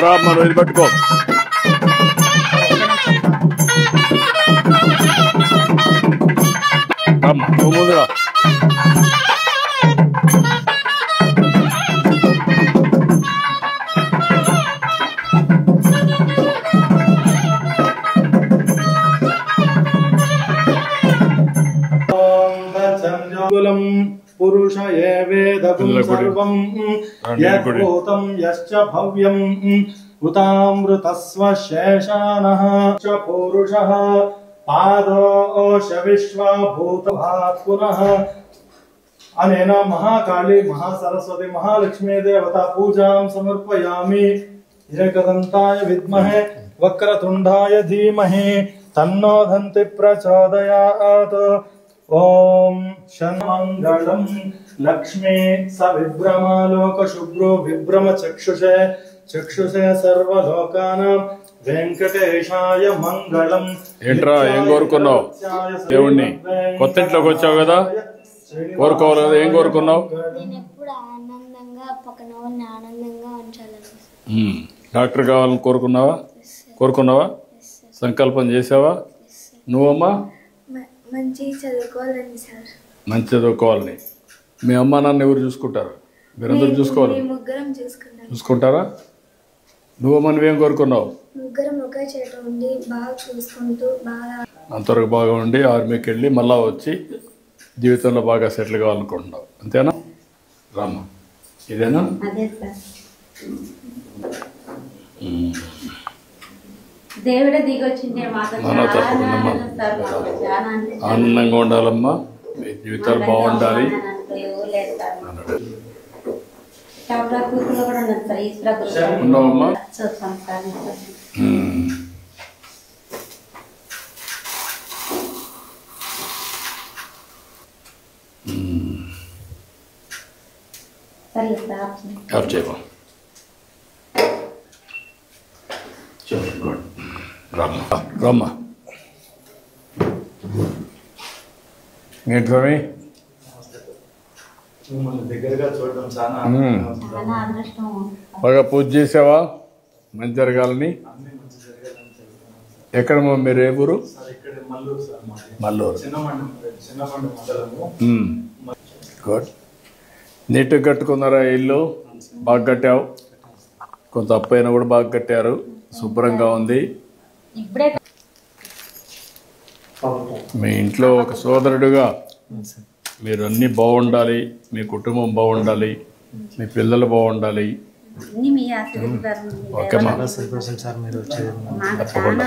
రా మనం ఇది పట్టుకో. నువ్వు ముందురా. పురుష ఏ వేదం సర్వం యద్భూతం యశ్చ భవ్యం ఉతామృతస్వ శేషానః చ పురుషః పాదోష విశ్వభూతభాత్ పునః. అనేన మహాకాళీ మహాసరస్వతి మహాలక్ష్మీ దేవత పూజాం సమర్పయామి. ఏకదంతాయ విద్మహే వక్రతుండాయ ధీమహి తన్నో దంతి ప్రచోదయాత్. ఓం శన్మంగళం లక్ష్మీ సవిభ్రమాలోక శుభ్రో విభ్రమ చక్షుషే చక్షుషే సర్వలోకానాం వెంకటేశాయ మంగళం. ఏంట్రా ఏం కోరుకున్నావు దేవుణ్ణి? కొత్త ఇంట్లోకి వచ్చావు కదా, కోరుకోవాలి కదా. ఏం కోరుకున్నావు? డాక్టర్ కావాలని కోరుకున్నావా? సంకల్పం చేసావా? నువ్వమ్మా? మంచి చదువుకోవాలని సార్. మంచి చదువుకోవాలని. మీ అమ్మ నాన్న ఎవరు చూసుకుంటారు? మీరందరూ చూసుకోవాలి. చూసుకుంటారా? నువ్వమ్మ నువ్వేం కోరుకున్నావు? ముగ్గురం ఒకే చోట ఉండి బాగా చూసుకుంటూ బాగా అంతవరకు బాగా ఉండి ఆర్మీకి వెళ్ళి మళ్ళా వచ్చి జీవితంలో బాగా సెటిల్ కావాలనుకుంటున్నావు, అంతేనా? రామ్మ, ఇదేనా? దేవుడే దిగొచ్చింది. ఆనందంగా ఉండాలమ్మా, మీ జీవితాలు బాగుండాలి. ఉన్నావమ్మా? ఆఫ్ చేయమా. రమ్మా. ఏంటి స్వామి? దగ్గరగా చూడడం చాలా బాగా పూజ చేసావా? మంచి జరగాలని. ఎక్కడ మీరు? ఏ ఊరు? మల్లూరు. గుడ్. నీట్గా కట్టుకున్నారా ఇల్లు? బాగా కట్టావు. కొంత అప్పైనా కూడా బాగా కట్టారు. శుభ్రంగా ఉంది. మీ ఇంట్లో ఒక సోదరుడుగా మీరు అన్నీ బాగుండాలి, మీ కుటుంబం బాగుండాలి, మీ పిల్లలు బాగుండాలి. ఓకేమ్మా, తప్పకుండా.